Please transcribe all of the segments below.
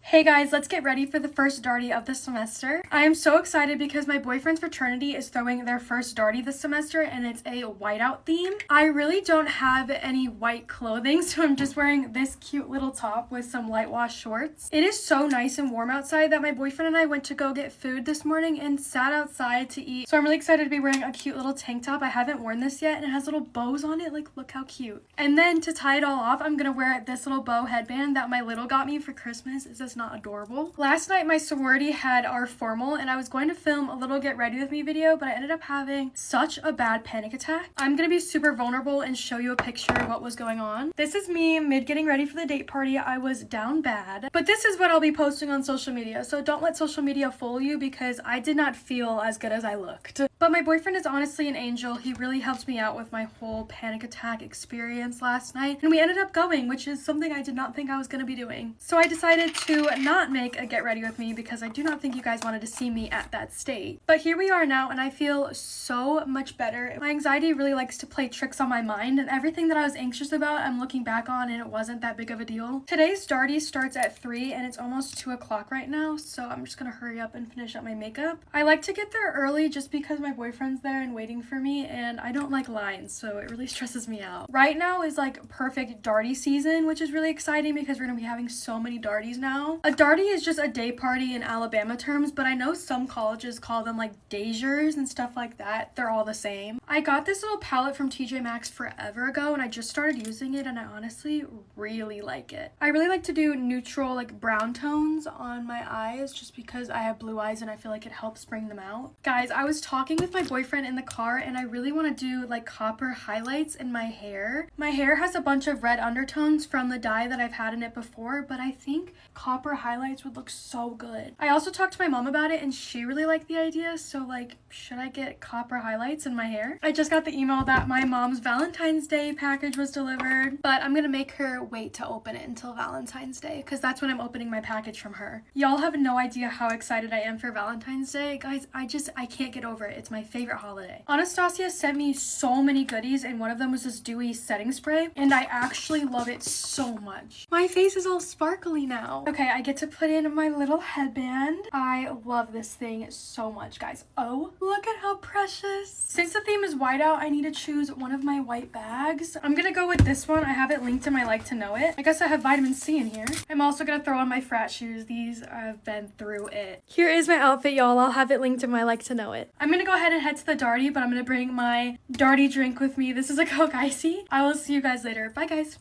Hey guys, let's get ready for the first Darty of the semester. I am so excited because my boyfriend's fraternity is throwing their first Darty this semester and it's a whiteout theme. I really don't have any white clothing, so I'm just wearing this cute little top with some light wash shorts. It is so nice and warm outside that my boyfriend and I went to go get food this morning and sat outside to eat. So I'm really excited to be wearing a cute little tank top. I haven't worn this yet and it has little bows on it. Like, look how cute. And then to tie it all off, I'm gonna wear this little bow headband that my little got me for Christmas. Is this not adorable? Last night my sorority had our formal and I was going to film a little get ready with me video, but I ended up having such a bad panic attack. I'm gonna be super vulnerable and show you a picture of what was going on. This is me mid getting ready for the date party. I was down bad, but this is what I'll be posting on social media, so don't let social media fool you because I did not feel as good as I looked. But my boyfriend is honestly an angel. He really helped me out with my whole panic attack experience last night, and we ended up going, which is something I did not think I was going to be doing. So I decided to not make a get ready with me because I do not think you guys wanted to see me at that state. But here we are now, and I feel so much better. My anxiety really likes to play tricks on my mind, and everything that I was anxious about, I'm looking back on, and it wasn't that big of a deal. Today's Darty starts at 3, and it's almost 2 o'clock right now, so I'm just going to hurry up and finish up my makeup. I like to get there early just because my boyfriend's there and waiting for me, and I don't like lines, so it really stresses me out. Right now is like perfect Darty season, which is really exciting because we're gonna be having so many Darties now. A Darty is just a day party in Alabama terms, but I know some colleges call them like daisiers and stuff like that. They're all the same. I got this little palette from TJ Maxx forever ago, and I just started using it, and I honestly really like it. I really like to do neutral like brown tones on my eyes just because I have blue eyes and I feel like it helps bring them out. Guys, I was talking with my boyfriend in the car and I really want to do like copper highlights in my hair. My hair has a bunch of red undertones from the dye that I've had in it before, but I think copper highlights would look so good. I also talked to my mom about it and she really liked the idea, so like, should I get copper highlights in my hair? I just got the email that my mom's Valentine's Day package was delivered, but I'm gonna make her wait to open it until Valentine's Day because that's when I'm opening my package from her. Y'all have no idea how excited I am for Valentine's Day. Guys, I can't get over it. It's my favorite holiday. Anastasia sent me so many goodies, and one of them was this dewy setting spray, and I actually love it so much. My face is all sparkly now. Okay, I get to put in my little headband. I love this thing so much, guys. Oh, look at how precious. Since the theme is whiteout, I need to choose one of my white bags. I'm gonna go with this one. I have it linked in my like to know it. I guess I have vitamin C in here. I'm also gonna throw on my frat shoes. These I've been through it. Here is my outfit, y'all. I'll have it linked in my like to know it. I'm gonna go ahead and head to the Darty, but I'm gonna bring my Darty drink with me. This is a Coke Icy. I will see you guys later. Bye, guys.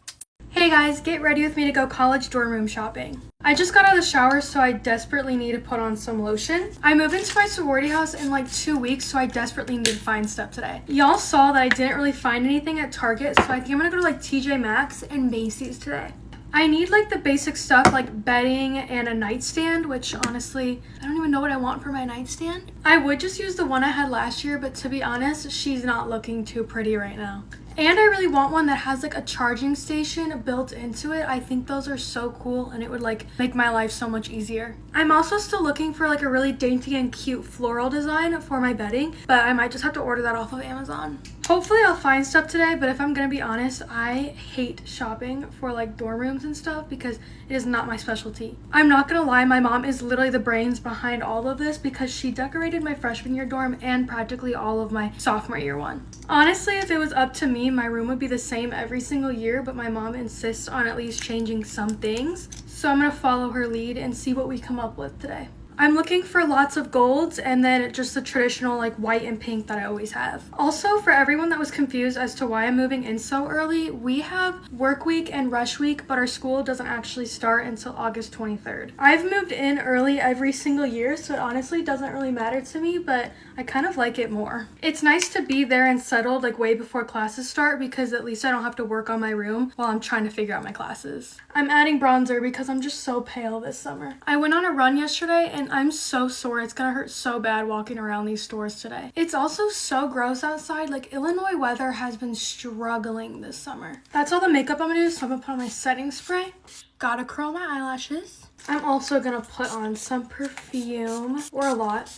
Hey guys, get ready with me to go college dorm room shopping. I just got out of the shower, so I desperately need to put on some lotion. I moved into my sorority house in like 2 weeks, so I desperately need to find stuff today. Y'all saw that I didn't really find anything at Target, so I think I'm gonna go to like TJ Maxx and Macy's today. I need like the basic stuff like bedding and a nightstand, which honestly, I don't even know what I want for my nightstand. I would just use the one I had last year, but to be honest, she's not looking too pretty right now. And I really want one that has like a charging station built into it. I think those are so cool and it would like make my life so much easier. I'm also still looking for like a really dainty and cute floral design for my bedding, but I might just have to order that off of Amazon. Hopefully I'll find stuff today, but if I'm gonna be honest, I hate shopping for like dorm rooms and stuff because it is not my specialty. I'm not gonna lie, my mom is literally the brains behind all of this because she decorated my freshman year dorm and practically all of my sophomore year one. Honestly, if it was up to me, my room would be the same every single year, but my mom insists on at least changing some things. So I'm gonna follow her lead and see what we come up with today. I'm looking for lots of golds and then just the traditional like white and pink that I always have. Also, for everyone that was confused as to why I'm moving in so early, we have work week and rush week, but our school doesn't actually start until August 23rd. I've moved in early every single year, so it honestly doesn't really matter to me, but I kind of like it more. It's nice to be there and settled like way before classes start because at least I don't have to work on my room while I'm trying to figure out my classes. I'm adding bronzer because I'm just so pale this summer. I went on a run yesterday and I'm so sore. It's gonna hurt so bad walking around these stores today. It's also so gross outside. Like, Illinois weather has been struggling this summer. That's all the makeup I'm gonna do, so I'm gonna put on my setting spray. Gotta curl my eyelashes. I'm also gonna put on some perfume, or a lot.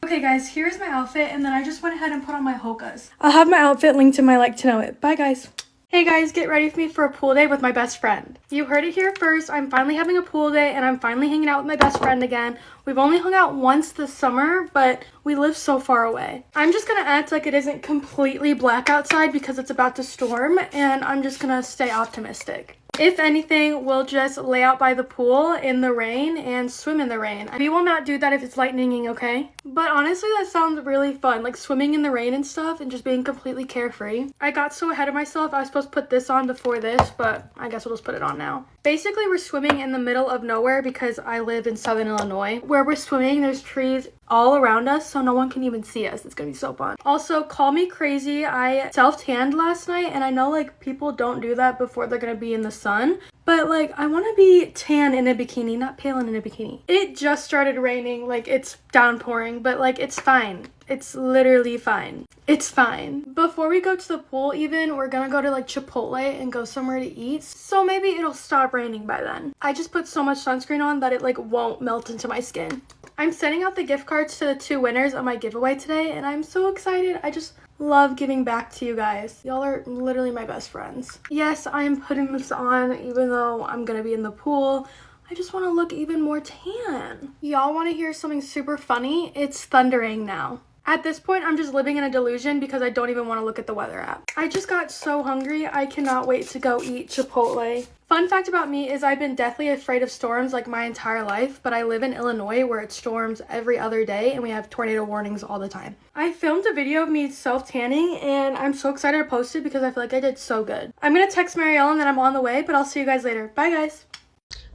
Okay guys, here's my outfit, and then I just went ahead and put on my Hokas. I'll have my outfit linked in my like to know it. Bye guys. Hey guys, get ready for me for a pool day with my best friend. You heard it here first. I'm finally having a pool day and I'm finally hanging out with my best friend again. We've only hung out once this summer, but we live so far away. I'm just gonna act like it isn't completely black outside because it's about to storm, and I'm just gonna stay optimistic. If anything, we'll just lay out by the pool in the rain and swim in the rain. We will not do that if it's lightninging, okay? But honestly, that sounds really fun, like swimming in the rain and stuff and just being completely carefree. I got so ahead of myself. I was supposed to put this on before this, but I guess we'll just put it on now. Basically, we're swimming in the middle of nowhere because I live in Southern Illinois. Where we're swimming, there's trees all around us, so no one can even see us. It's gonna be so fun. Also, call me crazy, I self-tanned last night, and I know like people don't do that before they're gonna be in the sun, but like I want to be tan in a bikini, not pale in a bikini. It just started raining, like it's downpouring, but like it's fine. It's literally fine. It's fine. Before we go to the pool even, we're gonna go to like Chipotle and go somewhere to eat. So maybe it'll stop raining by then. I just put so much sunscreen on that it like won't melt into my skin. I'm sending out the gift cards to the 2 winners of my giveaway today, and I'm so excited. I just love giving back to you guys. Y'all are literally my best friends. Yes, I am putting this on even though I'm gonna be in the pool. I just want to look even more tan. Y'all want to hear something super funny? It's thundering now. At this point, I'm just living in a delusion because I don't even want to look at the weather app. I just got so hungry. I cannot wait to go eat Chipotle. Fun fact about me is I've been deathly afraid of storms like my entire life, but I live in Illinois where it storms every other day and we have tornado warnings all the time. I filmed a video of me self-tanning and I'm so excited to post it because I feel like I did so good. I'm gonna text Marielle and then I'm on the way, but I'll see you guys later. Bye guys.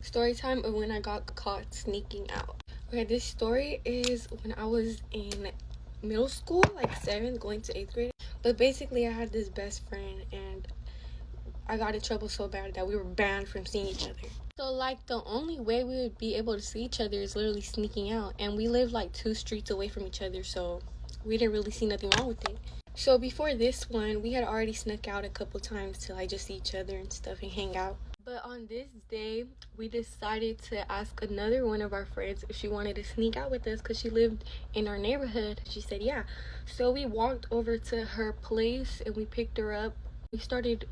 Story time of when I got caught sneaking out. Okay, this story is when I was in middle school, like 7th going to 8th grade. But basically I had this best friend and I got in trouble so bad that we were banned from seeing each other. So like the only way we would be able to see each other is literally sneaking out, and we lived like 2 streets away from each other, so we didn't really see nothing wrong with it. So before this one, we had already snuck out a couple times to like just see each other and stuff and hang out. But on this day, we decided to ask another one of our friends if she wanted to sneak out with us because she lived in our neighborhood. She said yeah. So we walked over to her place and we picked her up. We started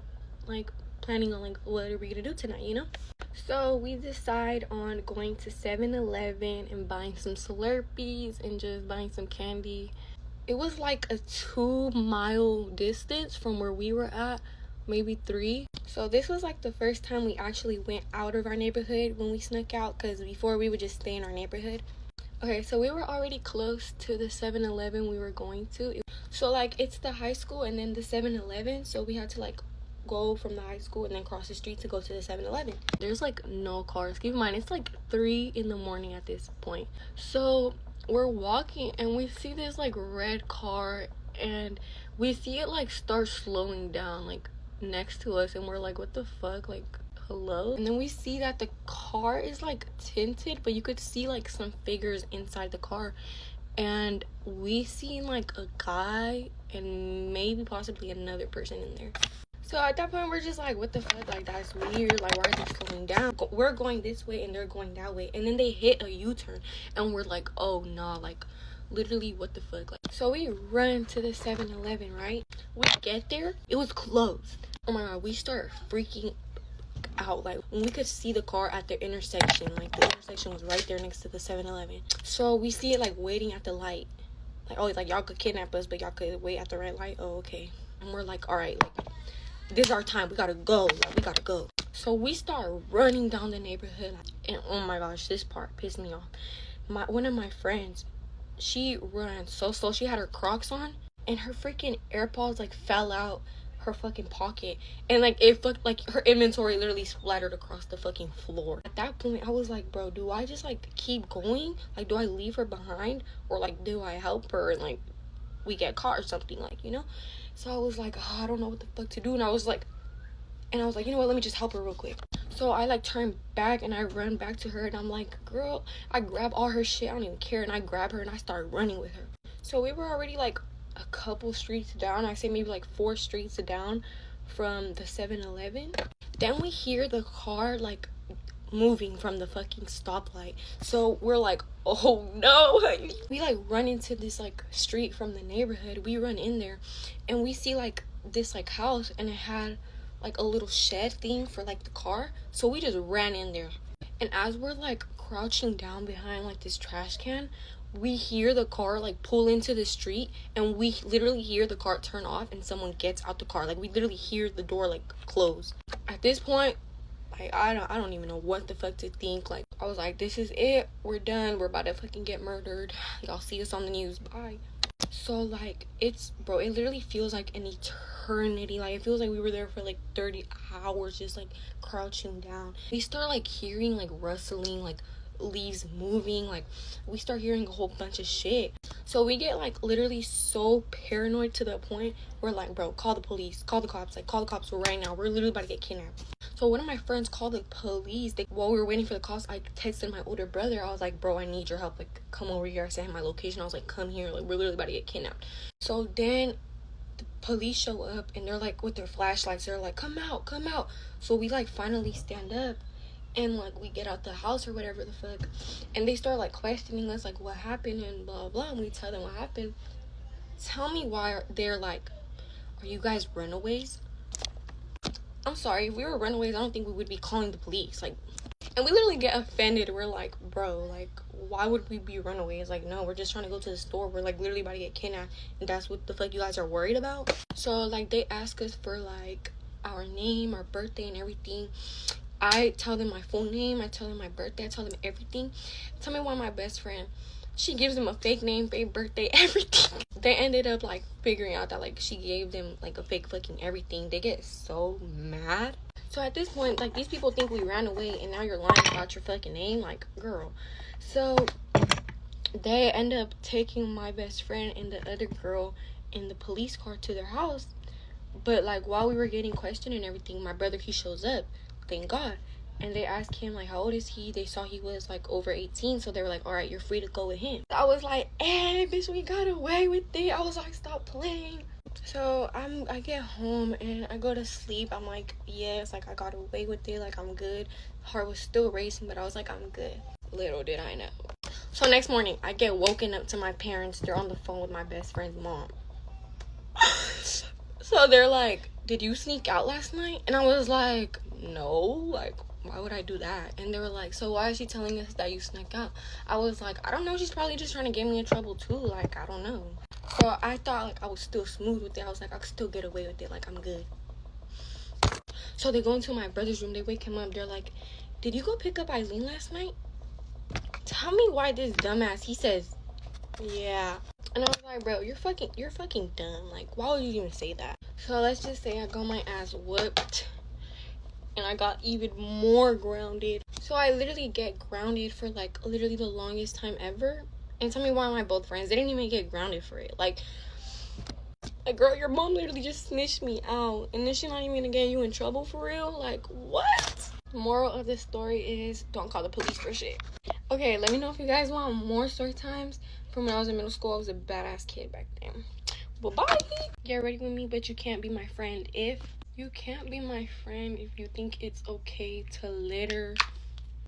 like planning on like what are we gonna do tonight, you know? So we decide on going to 7-Eleven and buying some Slurpees and just buying some candy. It was like a 2-mile distance from where we were at, maybe 3. So this was like the first time we actually went out of our neighborhood when we snuck out, because before we would just stay in our neighborhood. Okay, so we were already close to the 7-Eleven we were going to. So like it's the high school and then the 7-Eleven, so we had to like go from the high school and then cross the street to go to the 7-Eleven. There's like no cars. Keep in mind it's like 3 in the morning at this point. So we're walking and we see this like red car and we see it like start slowing down like next to us, and we're like, what the fuck, like hello? And then we see that the car is like tinted, but you could see like some figures inside the car, and we seen like a guy and maybe possibly another person in there. So at that point we're just like, what the fuck, like that's weird, like why are they slowing down? We're going this way and they're going that way, and then they hit a U-turn and we're like, oh nah, like literally what the fuck. Like, so we run to the 7-Eleven, right? We get there, it was closed. Oh my god, we start freaking out. Like when we could see the car at the intersection, like the intersection was right there next to the 7-Eleven. So we see it like waiting at the light, like, oh, like y'all could kidnap us but y'all could wait at the red light. Oh, okay. And we're like, all right, like this is our time, we gotta go, like we gotta go. So we start running down the neighborhood, and oh my gosh, this part pissed me off. One of my friends, she ran so slow. She had her Crocs on and her freaking AirPods like fell out her fucking pocket, and like it fucked, like her inventory literally splattered across the fucking floor. At that point I was like, bro, do I just like keep going? Like do I leave her behind, or like do I help her and like we get caught or something, like, you know? So I was like, oh, I don't know what the fuck to do. And I was like, you know what, let me just help her real quick. So I like turn back and I run back to her, and I'm like, girl, I grab all her shit, I don't even care, and I grab her and I start running with her. So we were already like a couple streets down, I say maybe like 4 streets down from the 7-Eleven. Then we hear the car like moving from the fucking stoplight. So we're like, oh no. We like run into this like street from the neighborhood. We run in there and we see like this like house, and it had like a little shed thing for like the car. So we just ran in there. And as we're like crouching down behind like this trash can, we hear the car like pull into the street, and we literally hear the car turn off and someone gets out the car. Like we literally hear the door like close. At this point, like I don't even know what the fuck to think. Like I was like, this is it, we're done, we're about to fucking get murdered. Y'all see us on the news, bye. So like it literally feels like an eternity. Like it feels like we were there for like 30 hours just like crouching down. We start like hearing like rustling, like leaves moving, like we start hearing a whole bunch of shit. So we get like literally so paranoid to the point where like, bro, call the police, call the cops, like call the cops right now, we're literally about to get kidnapped. So one of my friends called the police. While we were waiting for the cops, I texted my older brother. I was like, bro, I need your help, like come over here. I sent him my location. I was like, come here, like we're literally about to get kidnapped. So then the police show up and they're like with their flashlights, they're like, come out, come out. So we like finally stand up and like we get out the house or whatever the fuck, and they start like questioning us like what happened and blah blah, and we tell them what happened. Tell me why they're like, are you guys runaways? I'm sorry, if we were runaways, I don't think we would be calling the police. Like, and we literally get offended. We're like, bro, like why would we be runaways? Like, no, we're just trying to go to the store. We're like literally about to get kidnapped, and that's what the fuck you guys are worried about? So like they ask us for like our name, our birthday, and everything. I tell them my full name, I tell them my birthday, I tell them everything. Tell me why my best friend, she gives them a fake name, fake birthday, everything. They ended up like figuring out that like she gave them like a fake fucking everything. They get so mad. So at this point, like these people think we ran away and now you're lying about your fucking name, like girl. So they end up taking my best friend and the other girl in the police car to their house. But like while we were getting questioned and everything, my brother, he shows up, thank God. And they asked him like, how old is he? They saw he was like over 18, so they were like, all right, you're free to go with him. I was like, hey bitch, we got away with it. I was like, stop playing. So I get home and I go to sleep. I'm like, yes, like I got away with it, like I'm good. Heart was still racing, but I was like, I'm good. Little did I know. So next morning I get woken up to my parents. They're on the phone with my best friend's mom. So they're like, did you sneak out last night? And I was like, no, like why would I do that? And they were like, so why is she telling us that you snuck out? I was like, I don't know, she's probably just trying to get me in trouble too, like I don't know. So I thought like I was still smooth with it. I was like, I could still get away with it, like I'm good. So they go into my brother's room, they wake him up, they're like, did you go pick up Eileen last night? Tell me why this dumbass, he says, yeah. And I was like, bro, you're fucking dumb. Like, why would you even say that? So let's just say I got my ass whooped and I got even more grounded. So I literally get grounded for like literally the longest time ever. And tell me why my both friends, they didn't even get grounded for it. Like girl, your mom literally just snitched me out and then she's not even gonna get you in trouble for real? Like, what? Moral of the story is don't call the police for shit. Okay, let me know if you guys want more story times from when I was in middle school. I was a badass kid back then. Well, bye. Get ready with me, but you can't be my friend if you think it's okay to litter.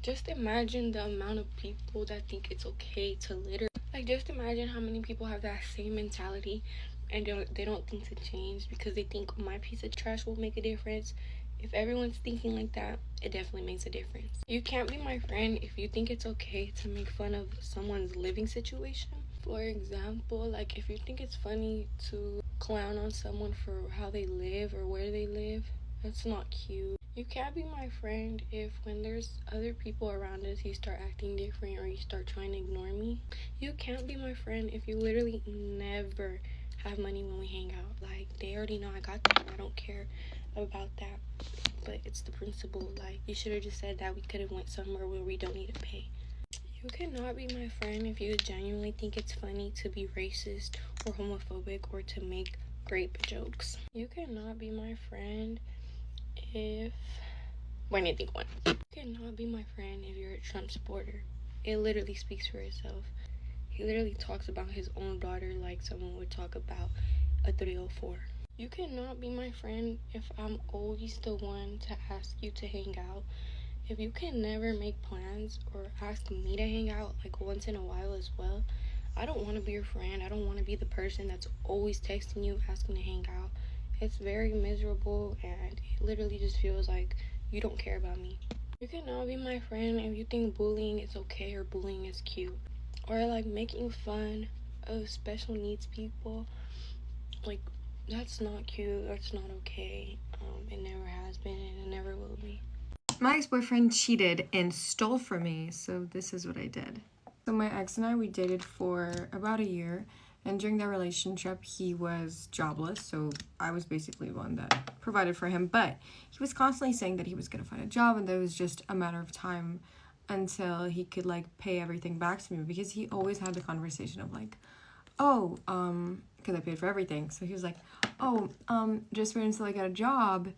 Just imagine the amount of people that think it's okay to litter. Like, just imagine how many people have that same mentality and they don't think to change because they think my piece of trash will make a difference. If everyone's thinking like that, it definitely makes a difference. You can't be my friend if you think it's okay to make fun of someone's living situation. For example, like if you think it's funny to clown on someone for how they live or where they live, that's not cute. You can't be my friend if when there's other people around us, you start acting different or you start trying to ignore me. You can't be my friend if you literally never have money when we hang out. Like, they already know I got that. I don't care about that, but it's the principle. Like, you should have just said that we could have went somewhere where we don't need to pay. You cannot be my friend if you genuinely think it's funny to be racist or homophobic or to make rape jokes. You cannot be my friend if when I think one. You cannot be my friend if you're a Trump supporter. It literally speaks for itself. He literally talks about his own daughter like someone would talk about a 304. You cannot be my friend if I'm always the one to ask you to hang out. If you can never make plans or ask me to hang out like once in a while as well, I don't want to be your friend. I don't want to be the person that's always texting you, asking to hang out. It's very miserable, and it literally just feels like you don't care about me. You can now be my friend if you think bullying is okay or bullying is cute. Or like making fun of special needs people. Like, that's not cute, that's not okay. It never has been and it never will be. My ex-boyfriend cheated and stole from me, so this is what I did. So my ex and I, we dated for about a year, and during that relationship, he was jobless, so I was basically the one that provided for him, but he was constantly saying that he was gonna find a job and that it was just a matter of time until he could, like, pay everything back to me, because he always had the conversation of, like, oh, because I paid for everything, so he was like, oh, just wait until I get a job,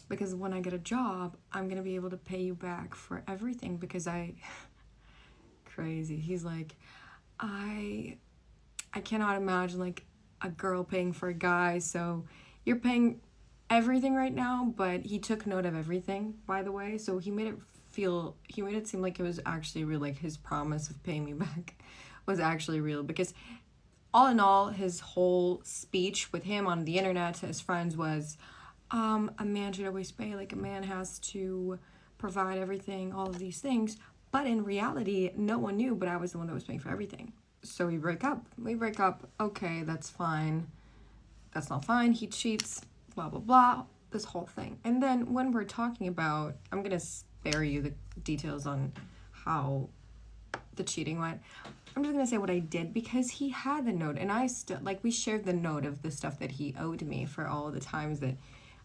because when I get a job, I'm gonna be able to pay you back for everything, because crazy. He's like, I cannot imagine, like, a girl paying for a guy, so you're paying everything right now, but he took note of everything, by the way, so he made it seem like it was actually real, like his promise of paying me back was actually real, because all in all, his whole speech with him on the internet to his friends was, a man should always pay, like a man has to provide everything, all of these things, but in reality, no one knew, but I was the one that was paying for everything. So we break up, okay, that's fine, that's not fine, he cheats, blah, blah, blah, this whole thing. And then when we're talking about, I'm gonna spare you the details on how the cheating went, I'm just gonna say what I did, because he had the note, and I still, like, we shared the note of the stuff that he owed me for all the times that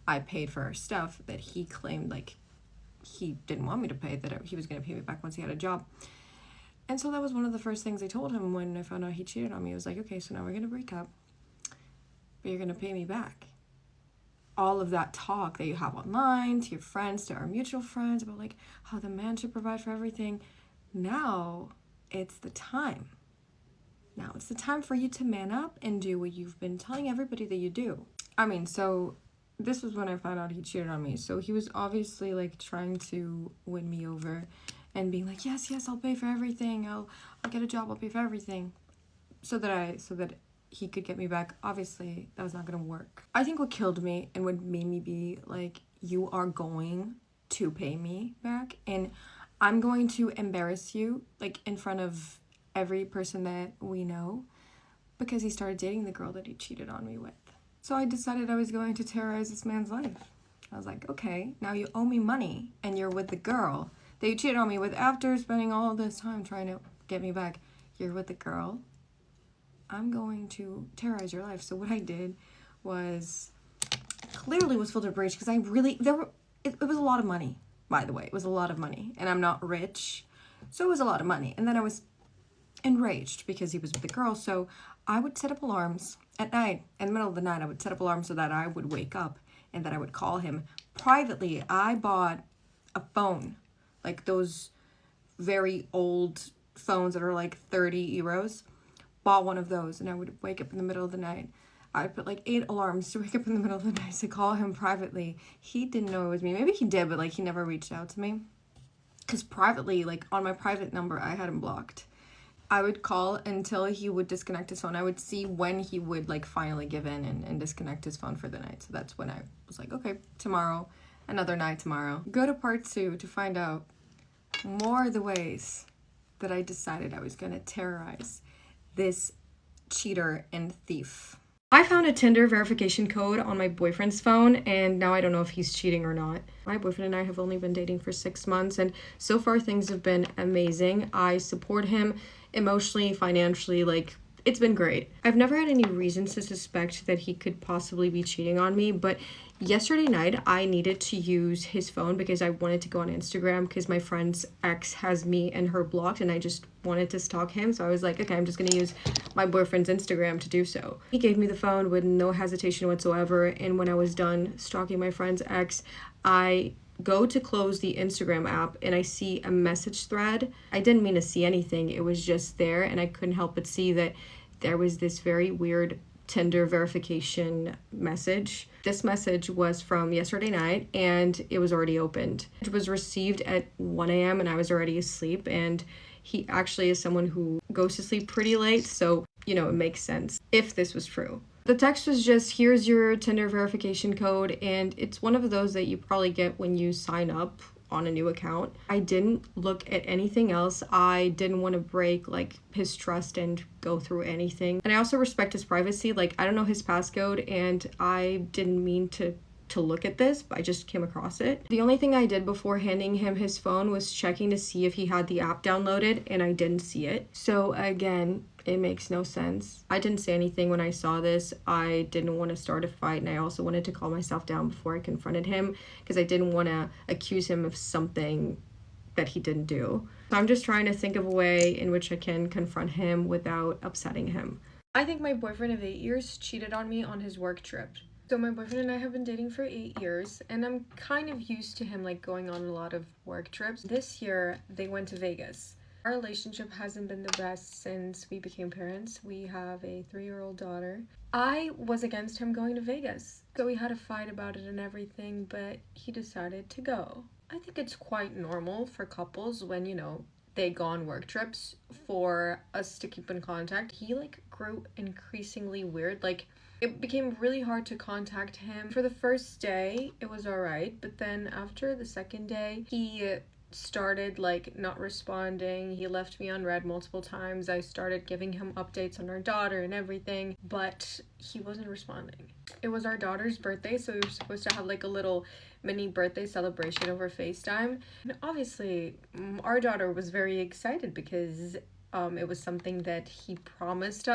I paid for our stuff that he claimed, like, he didn't want me to pay, that he was gonna pay me back once he had a job. And so that was one of the first things I told him when I found out he cheated on me. I was like, okay, so now we're gonna break up, but you're gonna pay me back. All of that talk that you have online, to your friends, to our mutual friends, about, like, how the man should provide for everything, now it's the time. Now it's the time for you to man up and do what you've been telling everybody that you do. I mean, so this was when I found out he cheated on me. So he was obviously, like, trying to win me over and being like, yes, I'll pay for everything. I'll get a job, I'll pay for everything. So that he could get me back. Obviously, that was not gonna work. I think what killed me and what made me be like, you are going to pay me back, and I'm going to embarrass you, like, in front of every person that we know, because he started dating the girl that he cheated on me with. So I decided I was going to terrorize this man's life. I was like, okay, now you owe me money, and you're with the girl that you cheated on me with after spending all this time trying to get me back. You're with the girl. I'm going to terrorize your life. So what I did was, clearly was filter breach, because it was a lot of money, by the way. It was a lot of money, and I'm not rich, so it was a lot of money. And then I was enraged because he was with the girl, so I would set up alarms at night. In the middle of the night, I would set up alarms so that I would wake up and that I would call him privately. I bought a phone, like those very old phones that are like 30 euros. Bought one of those, and I would wake up in the middle of the night. I'd put like 8 alarms to wake up in the middle of the night to call him privately. He didn't know it was me. Maybe he did, but, like, he never reached out to me. Because privately, like, on my private number, I had him blocked. I would call until he would disconnect his phone. I would see when he would, like, finally give in and disconnect his phone for the night. So that's when I was like, okay, tomorrow, another night tomorrow. Go to part 2 to find out more of the ways that I decided I was going to terrorize this cheater and thief. I found a Tinder verification code on my boyfriend's phone, and now I don't know if he's cheating or not. My boyfriend and I have only been dating for 6 months, and so far things have been amazing. I support him emotionally, financially, like, it's been great. I've never had any reasons to suspect that he could possibly be cheating on me, but yesterday night I needed to use his phone because I wanted to go on Instagram because my friend's ex has me and her blocked, and I just wanted to stalk him. So I was like, okay, I'm just gonna use my boyfriend's Instagram to do so. He gave me the phone with no hesitation whatsoever, and when I was done stalking my friend's ex, I go to close the Instagram app and I see a message thread. I didn't mean to see anything, it was just there, and I couldn't help but see that there was this very weird Tinder verification message. This message was from yesterday night, and it was already opened. It was received at 1 a.m. and I was already asleep, and he actually is someone who goes to sleep pretty late, so, you know, it makes sense if this was true. The text was just, here's your Tinder verification code, and it's one of those that you probably get when you sign up on a new account. I didn't look at anything else. I didn't want to break like his trust and go through anything. And I also respect his privacy. Like, I don't know his passcode, and I didn't mean to look at this, but I just came across it. The only thing I did before handing him his phone was checking to see if he had the app downloaded, and I didn't see it. So again, it makes no sense. I didn't say anything when I saw this. I didn't want to start a fight, and I also wanted to calm myself down before I confronted him because I didn't want to accuse him of something that he didn't do. So I'm just trying to think of a way in which I can confront him without upsetting him. I think my boyfriend of 8 years cheated on me on his work trip. So my boyfriend and I have been dating for 8 years, and I'm kind of used to him like going on a lot of work trips. This year, they went to Vegas. Our relationship hasn't been the best since we became parents. We have a 3-year-old daughter. I was against him going to Vegas, so we had a fight about it and everything, but he decided to go. I think it's quite normal for couples when, you know, they go on work trips for us to keep in contact. He like grew increasingly weird. Like, it became really hard to contact him. For the first day, it was alright, but then after the second day, he started like not responding. He left me on read multiple times. I started giving him updates on our daughter and everything, but he wasn't responding. It was our daughter's birthday, so we were supposed to have like a little mini birthday celebration over FaceTime. And obviously, our daughter was very excited because it was something that he promised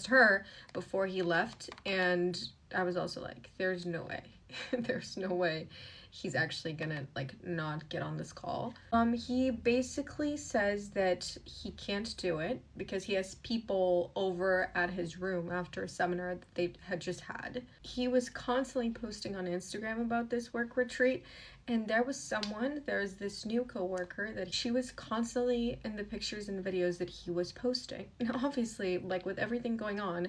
her before he left, and I was also like, there's no way. There's no way he's actually gonna like not get on this call. He basically says that he can't do it because he has people over at his room after a seminar that they had just had. He was constantly posting on Instagram about this work retreat, and there's this new coworker that she was constantly in the pictures and videos that he was posting. Now obviously, like with everything going on,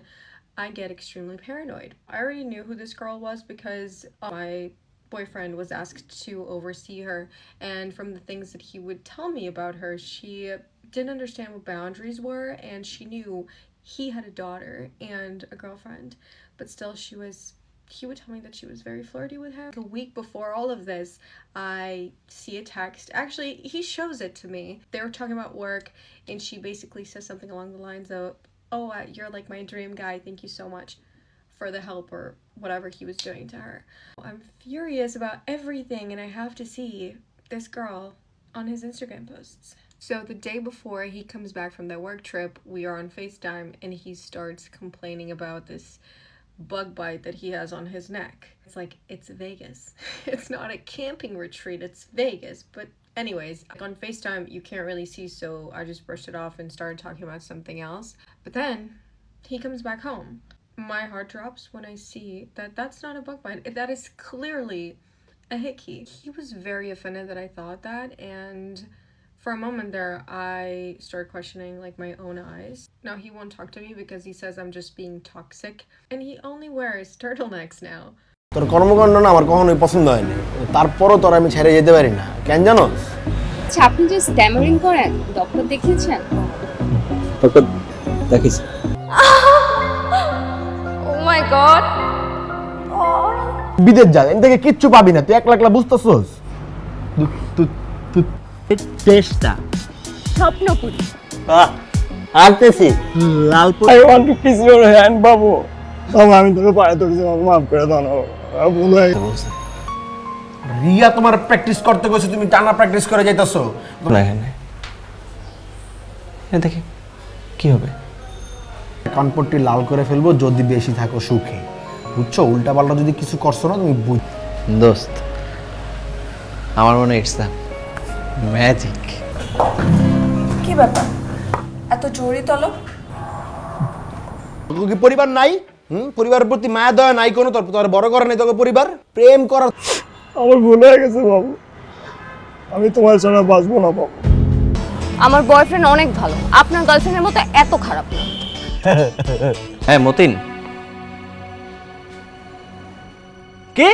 I get extremely paranoid. I already knew who this girl was because my boyfriend was asked to oversee her, and from the things that he would tell me about her, she didn't understand what boundaries were, and she knew he had a daughter and a girlfriend, but still he would tell me that she was very flirty with her. A week before all of this, I see a text. Actually, he shows it to me. They were talking about work, and she basically says something along the lines of, oh, you're like my dream guy, thank you so much for the help or whatever he was doing to her. I'm furious about everything, and I have to see this girl on his Instagram posts. So the day before he comes back from the work trip, we are on FaceTime, and he starts complaining about this bug bite that he has on his neck. It's like, it's Vegas. It's not a camping retreat, it's Vegas. But anyways, on FaceTime you can't really see, so I just brushed it off and started talking about something else. But then he comes back home. My heart drops when I see that that's not a bug bite. That is clearly a hickey. He was very offended that I thought that, and for a moment there, I started questioning like my own eyes. Now he won't talk to me because he says I'm just being toxic, and he only wears turtlenecks now. তোর কর্মকাণ্ড না আমার কখনোই পছন্দ হয়নি, তারপরও তোর আমি ছেড়ে যেতে পারি না, কেন জানোস? আচ্ছা, আপনি যে স্ট্যামারিং করেন, ডক্টর দেখিয়েছেন? ডক্টর দেখিয়েছি। ও মাই গড, বিদেশ যা, এখান থেকে কিচ্ছু পাবি না, তুই একলা একলা বুঝতেছস? চেষ্টা স্বপ্ন করি। আসতেছি Lalpur. I want to kiss your hand, বাবু। বাবু, আমি তোকে পায়ে ধরেছি, বাবু মাফ করে দাও না বাবু। ভুল হয়ে গেছে। রিয়া তোমার প্র্যাকটিস করতে কইছে, তুমি টানা প্র্যাকটিস করে যাইতাছো। না এখানে দেখি কি হবে। কানপট্টি লাল করে ফেলবো যদি বেশি থাকো সুখে, বুঝছো? উল্টা পাল্টা যদি কিছু করছো না তুমি বুঝ। দোস্ত, আমার মনে ইটস দ্য ম্যাজিক। কি ব্যাপার, এত জোরে তলো? তোর কি পরিবার নাই? পরিবারের প্রতি মায়া দয়া নাই কোনো? তোর বড় করে নাই তোকে পরিবার? প্রেম করার আমার ভুল হয়ে গেছে বাবু, আমি তোমার ছাড়া বাঁচবো না বাবু। আমার বয়ফ্রেন্ড অনেক ভালো, আপনার গার্লফ্রেন্ডের মতো এত খারাপ না। হ্যাঁ মতিন, কে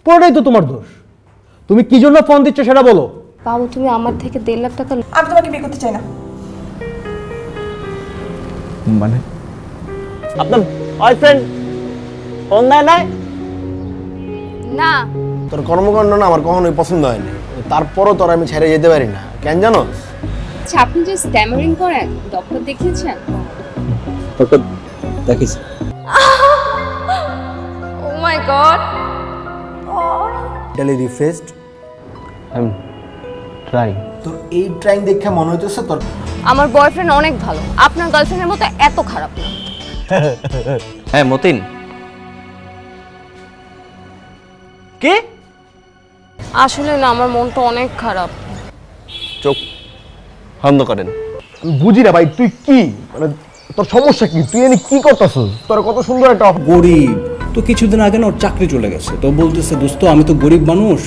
পুরোটাই তো তোমার দোষ। তুমি কি জন্য ফোন দিচ্ছ সেটা বলো। বাবু তুমি আমার থেকে 1.5 লাখ টাকা আমি তোমাকে বিয়ে করতে চাই না। মানে আপনার বয়ফ্রেন্ড ফোন দেয় নাই? না। তোর কর্মকাণ্ড না আমার কখনোই পছন্দ হয়নি, তারপরও তোর আমি ছেড়ে যেতে পারি না। কেন জানো? আচ্ছা আপনি যে স্ট্যামারিং করেন ডক্টর দেখিয়েছেন? তোকে দেখিস oh my god. Daily refreshed. I try. তোর এই ট্রাইং দেখে মনে হইতেছে তোর আমার বয়ফ্রেন্ড অনেক ভালো, আপনার গার্লফ্রেন্ডের মতো এত খারাপ না। হ্যাঁ মতিন। কে? আসলে না আমার মনটা অনেক খারাপ। চোখ বন্ধ করেন। আমি বুঝি না ভাই, তুই কি মানে তোর সমস্যা কি? তুই এনে কি করতেছিস? তোর কত সুন্দর একটা গরিব তো কিছুদিন আগে না ওর চাকরি চলে গেছে, তো বলতেছে দোস্ত আমি তো গরিব মানুষ,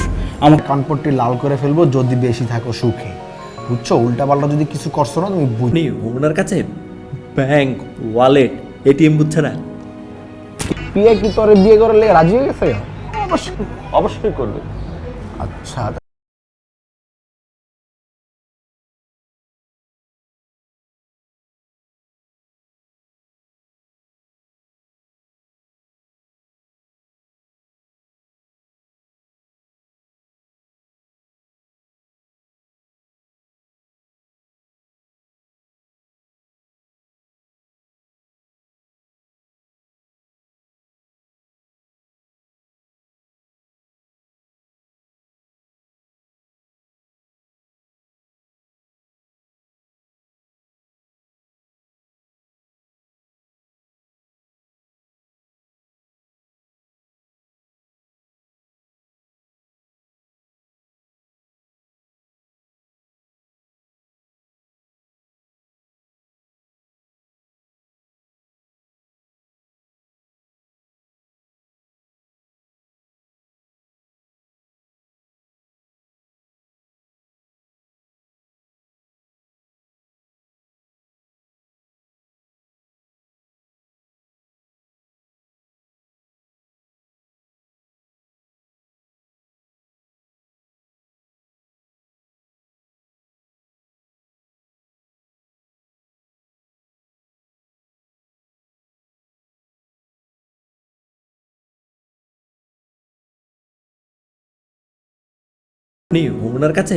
আমার কানপট্টি লাল করে ফেলবো যদি বেশি থাকো সুখে। বুঝছো? উল্টাপাল্টা যদি কিছু করছো না তুমি আপনি ওনার কাছে ব্যাংক, ওয়ালেট, এটিএম বুঝছে না? পিয়া কি তোরে বিয়ে করার লেগে রাজি হয়ে গেছে? অবশ্যই করবে। আচ্ছা আপনি ওনার কাছে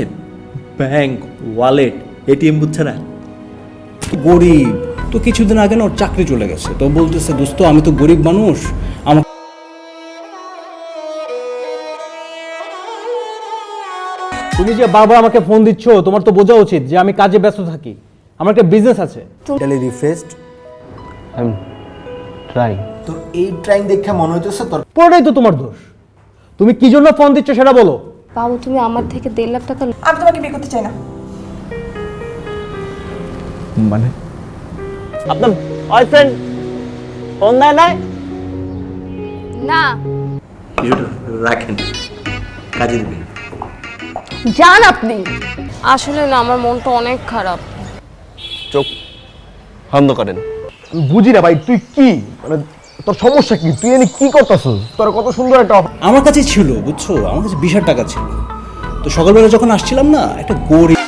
ব্যাংক, ওয়ালেট, এটিএম বুঝছে না? গরিব তো কিছুদিন আগে না ওর চাকরি চলে গেছে, তো বলতেছে দোস্ত আমি তো গরিব মানুষ, আমার তুমি যে বারবার আমাকে ফোন দিচ্ছ তোমার তো বোঝা উচিত যে আমি কাজে ব্যস্ত থাকি, আমার একটা বিজনেস আছে। Daily refreshed. I try. তোর এই ট্রাইং দেখে মনে হইতেছে তোর পুরোটাই তো তোমার দোষ। তুমি কি জন্য ফোন দিচ্ছ সেটা বলো। বাবু তুমি আমার থেকে 1.5 লাখ টাকা আমি তোমাকে বিয়ে করতে চাই না। মানে আপনার বয়ফ্রেন্ড ফোন দেয় নাই? না। কিছুটা রাখেন, কাজে দিবে। যান আপনি। আসলে না আমার মনটা অনেক খারাপ। চোখ বন্ধ করেন। আমি বুঝি না ভাই, তুই কি মানে তোর সমস্যা কি? তুই এনে কি করতেছিস? তোর কত সুন্দর একটা আমার কাছে ছিল বুঝছো, আমার কাছে 20,000 টাকা ছিল, তো সকালবেলা যখন আসছিলাম না একটা গরিব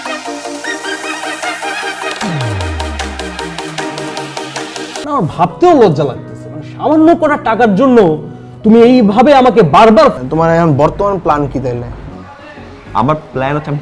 না, আমার ভাবতেও লজ্জা লাগতেছে, মানে সামান্য কটা টাকার জন্য তুমি এইভাবে আমাকে বারবার তোমার এখন বর্তমান প্ল্যান কি তাইলে? আমার প্ল্যান হচ্ছে